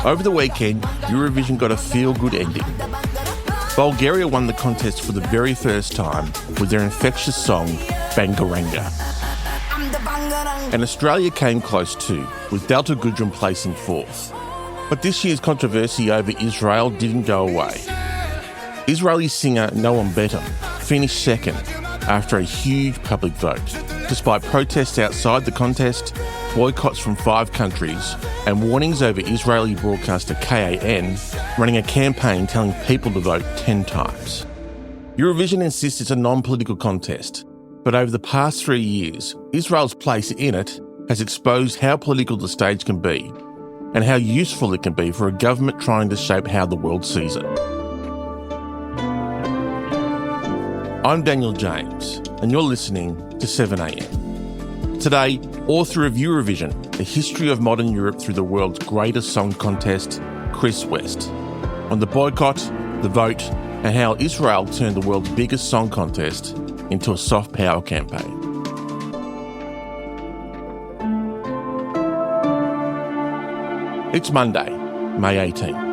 Over the weekend, Eurovision got a feel-good ending. Bulgaria won the contest for the very first time with their infectious song, Bangaranga. And Australia came close too, with Delta Goodrem placing fourth. But this year's controversy over Israel didn't go away. Israeli singer Noam Bettan finished second after a huge public vote, despite protests outside the contest, boycotts from 5 countries, and warnings over Israeli broadcaster KAN running a campaign telling people to vote 10 times. Eurovision insists it's a non-political contest, but over the past 3 years, Israel's place in it has exposed how political the stage can be and how useful it can be for a government trying to shape how the world sees it. I'm Daniel James, and you're listening to 7am. Today, author of Eurovision, the history of modern Europe through the world's greatest song contest, Chris West, on the boycott, the vote, and how Israel turned the world's biggest song contest into a soft power campaign. It's Monday, May 18th.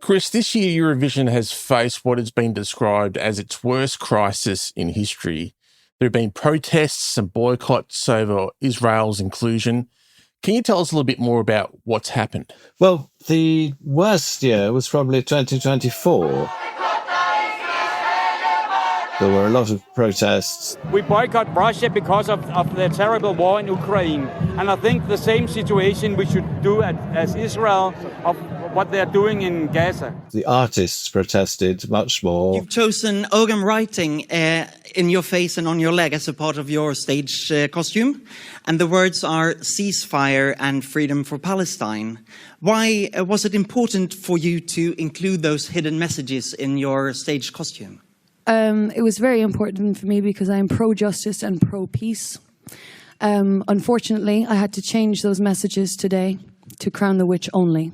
Chris, this year Eurovision has faced what has been described as its worst crisis in history. There have been protests and boycotts over Israel's inclusion. Can you tell us a little bit more about what's happened? Well, the worst year was probably 2024. There were a lot of protests. We boycott Russia because of the terrible war in Ukraine. And I think the same situation we should do as Israel of what they're doing in Gaza. The artists protested much more. You've chosen Ogham writing in your face and on your leg as a part of your stage costume. And the words are ceasefire and freedom for Palestine. Why was it important for you to include those hidden messages in your stage costume? It was very important for me because I'm pro-justice and pro-peace. Unfortunately, I had to change those messages today to Crown the Witch only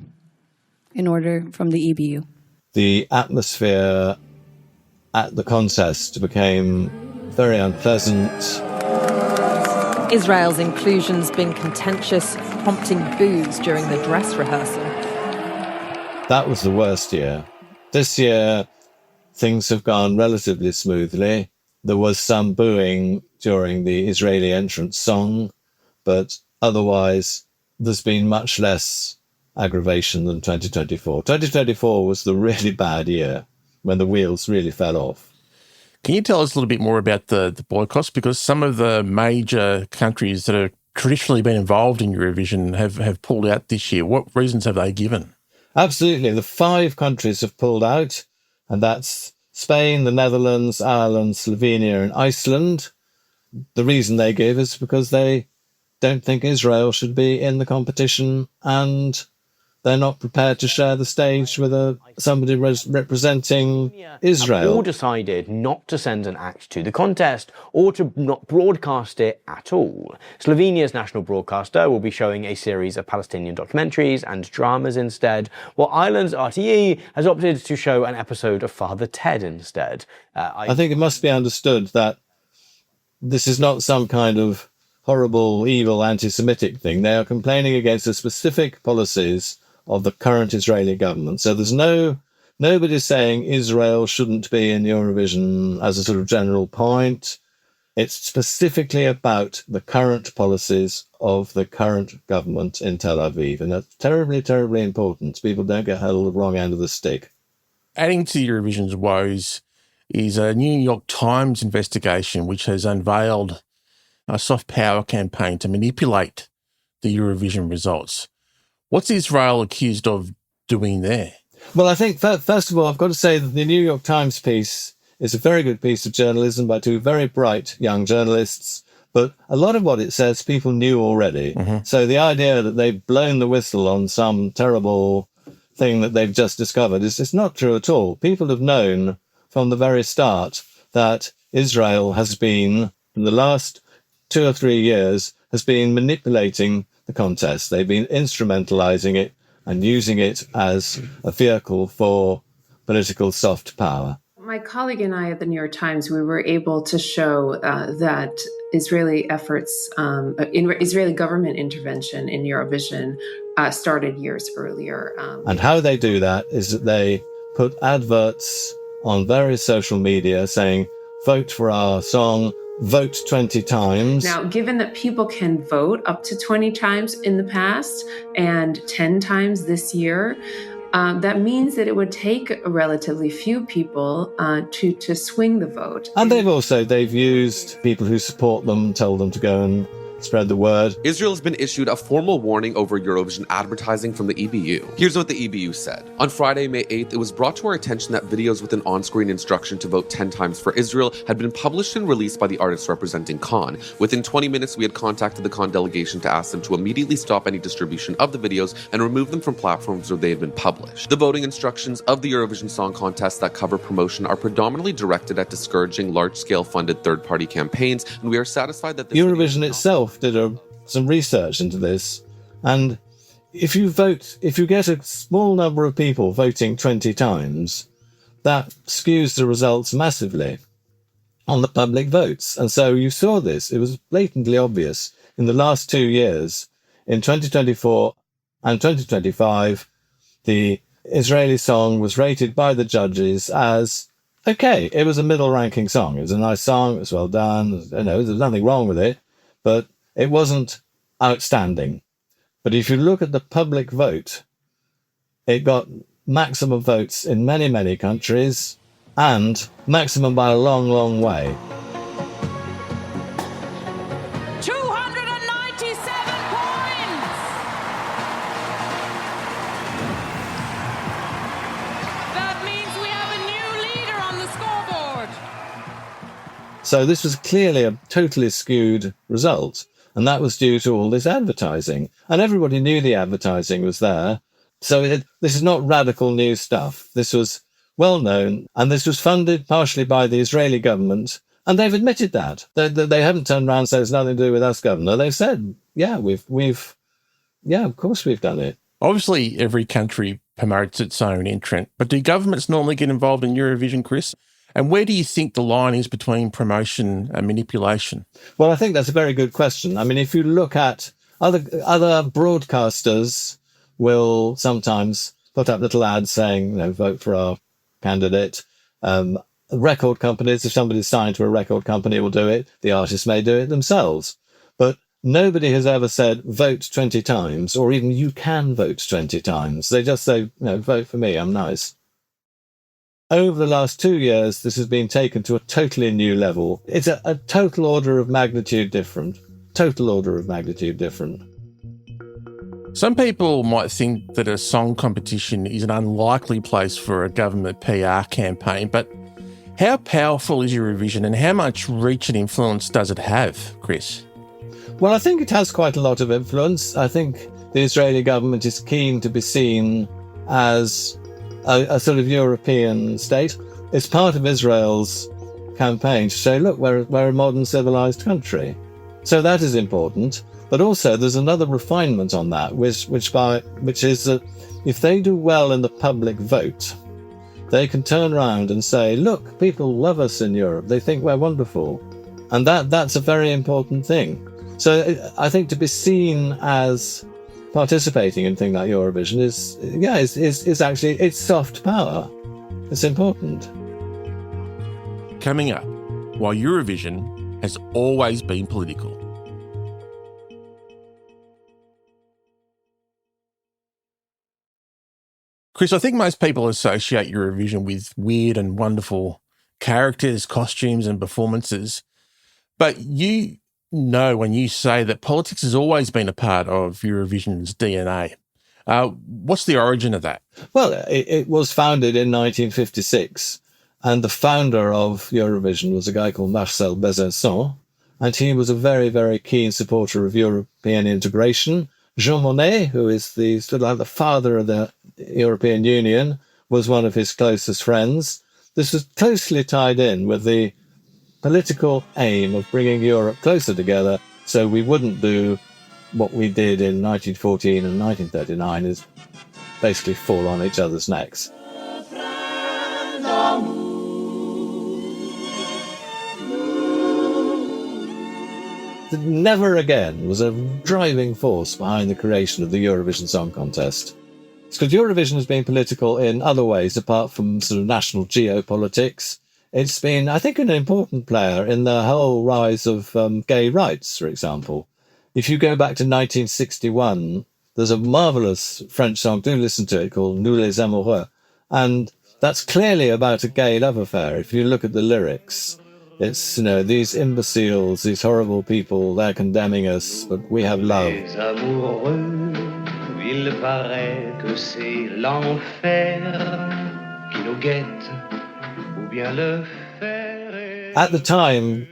in order from the EBU. The atmosphere at the contest became very unpleasant. Israel's inclusion's been contentious, prompting boos during the dress rehearsal. That was the worst year. This year, things have gone relatively smoothly. There was some booing during the Israeli entrance song, but otherwise there's been much less aggravation than 2024. 2024 was the really bad year when the wheels really fell off. Can you tell us a little bit more about the boycotts? Because some of the major countries that have traditionally been involved in Eurovision have pulled out this year. What reasons have they given? Absolutely. The 5 countries have pulled out, and that's Spain, the Netherlands, Ireland, Slovenia, and Iceland. The reason they give is because they don't think Israel should be in the competition, and they're not prepared to share the stage with somebody representing Israel. All decided not to send an act to the contest or to not broadcast it at all. Slovenia's national broadcaster will be showing a series of Palestinian documentaries and dramas instead, while Ireland's RTE has opted to show an episode of Father Ted instead. I think it must be understood that this is not some kind of horrible, evil, anti-Semitic thing. They are complaining against the specific policies of the current Israeli government. So there's nobody saying Israel shouldn't be in Eurovision as a sort of general point. It's specifically about the current policies of the current government in Tel Aviv. And that's terribly, terribly important. People don't get held the wrong end of the stick. Adding to Eurovision's woes is a New York Times investigation which has unveiled a soft power campaign to manipulate the Eurovision results. What's Israel accused of doing there? Well, I think, first of all, I've got to say that the New York Times piece is a very good piece of journalism by 2 very bright young journalists, but a lot of what it says people knew already. Mm-hmm. So the idea that they've blown the whistle on some terrible thing that they've just discovered is not true at all. People have known from the very start that Israel has been, in the last 2 or 3 years, has been manipulating the contest. They've been instrumentalizing it and using it as a vehicle for political soft power. My colleague and I at the New York Times, we were able to show that Israeli efforts, Israeli government intervention in Eurovision started years earlier. And how they do that is that they put adverts on various social media saying, vote for our song, vote 20 times. Now, given that people can vote up to 20 times in the past and 10 times this year, that means that it would take relatively few people to swing the vote. And they've used people who support them, told them to go and spread the word. Israel has been issued a formal warning over Eurovision advertising from the EBU. Here's what the EBU said. On Friday, May 8th, it was brought to our attention that videos with an on-screen instruction to vote 10 times for Israel had been published and released by the artists representing Khan. Within 20 minutes, we had contacted the Khan delegation to ask them to immediately stop any distribution of the videos and remove them from platforms where they had been published. The voting instructions of the Eurovision Song Contest that cover promotion are predominantly directed at discouraging large-scale funded third-party campaigns, and we are satisfied that this Eurovision itself did some research into this, and if you get a small number of people voting 20 times, that skews the results massively on the public votes. And so you saw this. It was blatantly obvious in the last 2 years. In 2024 and 2025, the Israeli song was rated by the judges as okay. It was a middle-ranking song. It was a nice song. It was well done. There's nothing wrong with it, but it wasn't outstanding. But if you look at the public vote, it got maximum votes in many, many countries, and maximum by a long, long way. 297 points! That means we have a new leader on the scoreboard. So this was clearly a totally skewed result. And that was due to all this advertising. And everybody knew the advertising was there. So this is not radical new stuff. This was well known. And this was funded partially by the Israeli government. And they've admitted that. They haven't turned around and said it's nothing to do with us, Governor. They've said, yeah, of course we've done it. Obviously, every country promotes its own entrant. But do governments normally get involved in Eurovision, Chris? And where do you think the line is between promotion and manipulation? Well, I think that's a very good question. I mean, if you look at other broadcasters will sometimes put up little ads saying, vote for our candidate. Record companies, if somebody's signed to a record company, will do it. The artists may do it themselves. But nobody has ever said, vote 20 times, or even you can vote 20 times. They just say, vote for me, I'm nice. Over the last 2 years, this has been taken to a totally new level. It's a total order of magnitude different. Total order of magnitude different. Some people might think that a song competition is an unlikely place for a government PR campaign, but how powerful is Eurovision and how much reach and influence does it have, Chris? Well, I think it has quite a lot of influence. I think the Israeli government is keen to be seen as a sort of European state. It's part of Israel's campaign to say, look, we're a modern civilized country. So that is important. But also there's another refinement on that, which is that if they do well in the public vote, they can turn around and say, look, people love us in Europe. They think we're wonderful. And that's a very important thing. So I think to be seen as participating in things like Eurovision is actually, it's soft power. It's important. Coming up, why Eurovision has always been political. Chris, I think most people associate Eurovision with weird and wonderful characters, costumes and performances. But you know when you say that politics has always been a part of Eurovision's DNA. What's the origin of that? Well, it was founded in 1956, and the founder of Eurovision was a guy called Marcel Bezençon, and he was a very, very keen supporter of European integration. Jean Monnet, who is the sort of like the father of the European Union, was one of his closest friends. This was closely tied in with the political aim of bringing Europe closer together so we wouldn't do what we did in 1914 and 1939, is basically fall on each other's necks. never again was a driving force behind the creation of the Eurovision Song Contest. It's because Eurovision has been political in other ways apart from sort of national geopolitics. It's been, I think, an important player in the whole rise of gay rights, for example. If you go back to 1961, there's a marvellous French song, do listen to it, called Nous les amoureux. And that's clearly about a gay love affair. If you look at the lyrics, it's, these imbeciles, these horrible people, they're condemning us, but we have love. Les amoureux, il paraît que c'est l'enfer qui nous guette, ou bien le fer. At the time,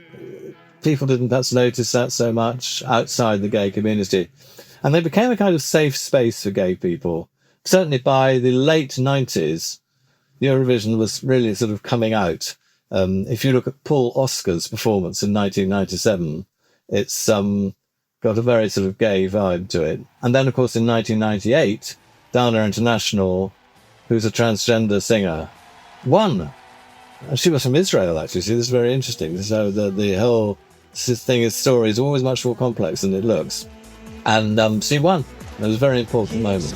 people didn't perhaps notice that so much outside the gay community. And they became a kind of safe space for gay people. Certainly by the late 90s, Eurovision was really sort of coming out. If you look at Paul Oscar's performance in 1997, it's got a very sort of gay vibe to it. And then, of course, in 1998, Dana International, who's a transgender singer, won. And she was from Israel, actually. See, this is very interesting. So the whole story is always much more complex than it looks. And she won. It was a very important moment.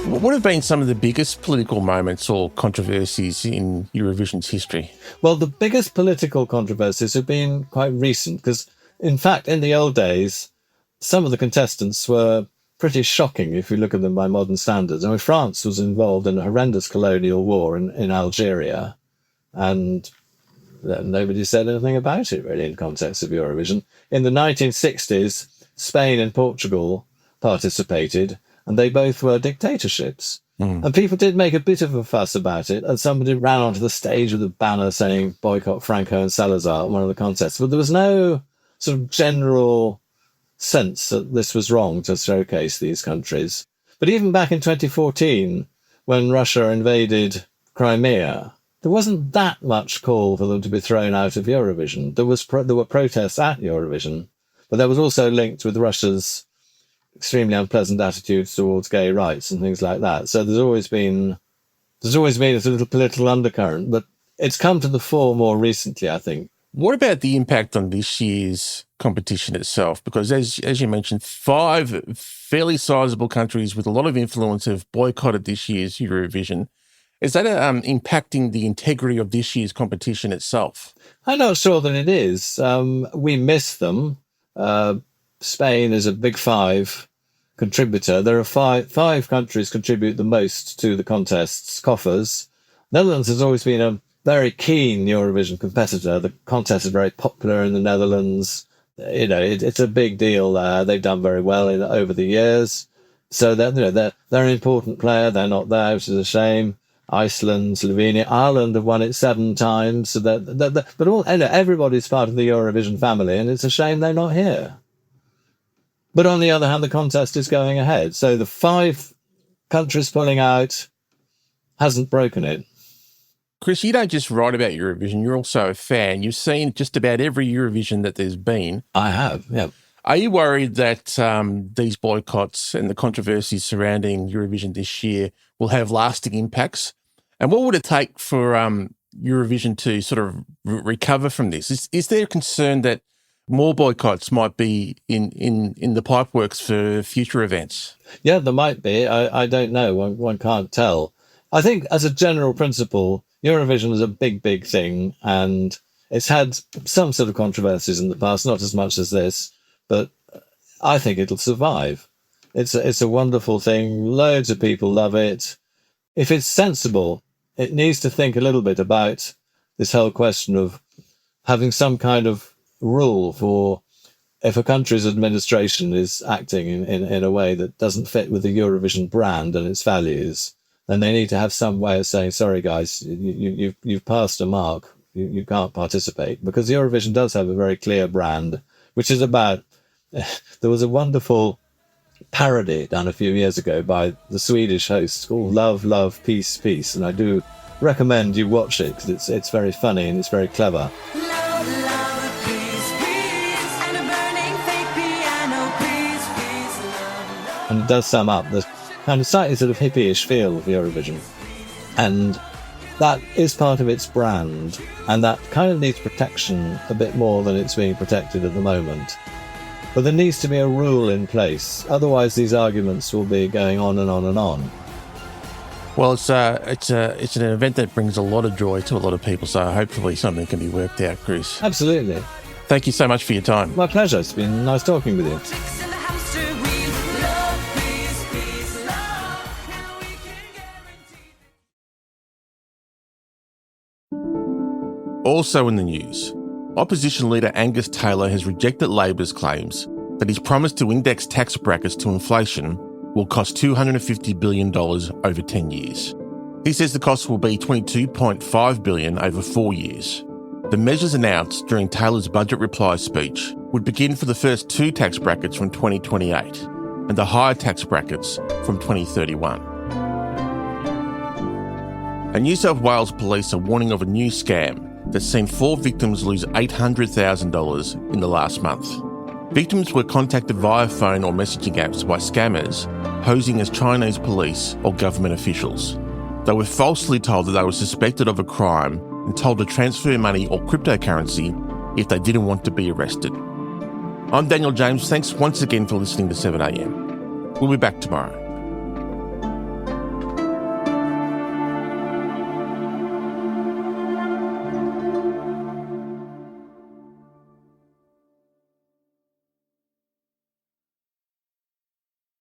What have been some of the biggest political moments or controversies in Eurovision's history? Well, the biggest political controversies have been quite recent because, in fact, in the old days, some of the contestants were pretty shocking if you look at them by modern standards. I mean, France was involved in a horrendous colonial war in Algeria, and nobody said anything about it, really, in the context of Eurovision. In the 1960s, Spain and Portugal participated, and they both were dictatorships. And people did make a bit of a fuss about it, and somebody ran onto the stage with a banner saying boycott Franco and Salazar at one of the contests. But there was no sort of general sense that this was wrong to showcase these countries. But even back in 2014, when Russia invaded Crimea, there wasn't that much call for them to be thrown out of Eurovision. There were protests at Eurovision, but that was also linked with Russia's extremely unpleasant attitudes towards gay rights and things like that. So there's always been a little political undercurrent, but it's come to the fore more recently, I think. What about the impact on this year's competition itself? Because as you mentioned, 5 fairly sizable countries with a lot of influence have boycotted this year's Eurovision. Is that impacting the integrity of this year's competition itself? I'm not sure that it is. We miss them. Spain is a big 5 contributor. There are five countries contribute the most to the contest's coffers. Netherlands has always been a very keen Eurovision competitor. The contest is very popular in the Netherlands. It's a big deal there. They've done very well over the years. So they're an important player. They're not there, which is a shame. Iceland, Slovenia, Ireland have won it 7 times. So but everybody's part of the Eurovision family, and it's a shame they're not here. But on the other hand, the contest is going ahead. So the 5 countries pulling out hasn't broken it. Chris, you don't just write about Eurovision, you're also a fan. You've seen just about every Eurovision that there's been. I have, yeah. Are you worried that these boycotts and the controversies surrounding Eurovision this year will have lasting impacts? And what would it take for Eurovision to sort of recover from this? Is there a concern that more boycotts might be in the pipeworks for future events? Yeah, there might be. I don't know. One can't tell. I think as a general principle, Eurovision is a big, big thing, and it's had some sort of controversies in the past, not as much as this, but I think it'll survive. It's a wonderful thing. Loads of people love it. If it's sensible, it needs to think a little bit about this whole question of having some kind of rule for if a country's administration is acting in a way that doesn't fit with the Eurovision brand and its values, then they need to have some way of saying, sorry, guys, you've passed a mark. You can't participate. Because Eurovision does have a very clear brand, which is about... There was a wonderful parody done a few years ago by the Swedish hosts called Love, Love, Peace, Peace. And I do recommend you watch it because it's very funny and it's very clever. Love, love, peace, peace, and a burning fake piano, peace, peace, love, love. And it does sum up kind of slightly sort of hippie-ish feel of Eurovision. And that is part of its brand, and that kind of needs protection a bit more than it's being protected at the moment. But there needs to be a rule in place, otherwise these arguments will be going on and on and on. Well, it's an event that brings a lot of joy to a lot of people, so hopefully something can be worked out, Chris. Absolutely. Thank you so much for your time. My pleasure. It's been nice talking with you. Also in the news, opposition leader Angus Taylor has rejected Labor's claims that his promise to index tax brackets to inflation will cost $250 billion over 10 years. He says the cost will be $22.5 billion over 4 years. The measures announced during Taylor's budget reply speech would begin for the first 2 tax brackets from 2028 and the higher tax brackets from 2031. And New South Wales police are warning of a new scam that's seen 4 victims lose $800,000 in the last month. Victims were contacted via phone or messaging apps by scammers posing as Chinese police or government officials. They were falsely told that they were suspected of a crime and told to transfer money or cryptocurrency if they didn't want to be arrested. I'm Daniel James. Thanks once again for listening to 7am. We'll be back tomorrow.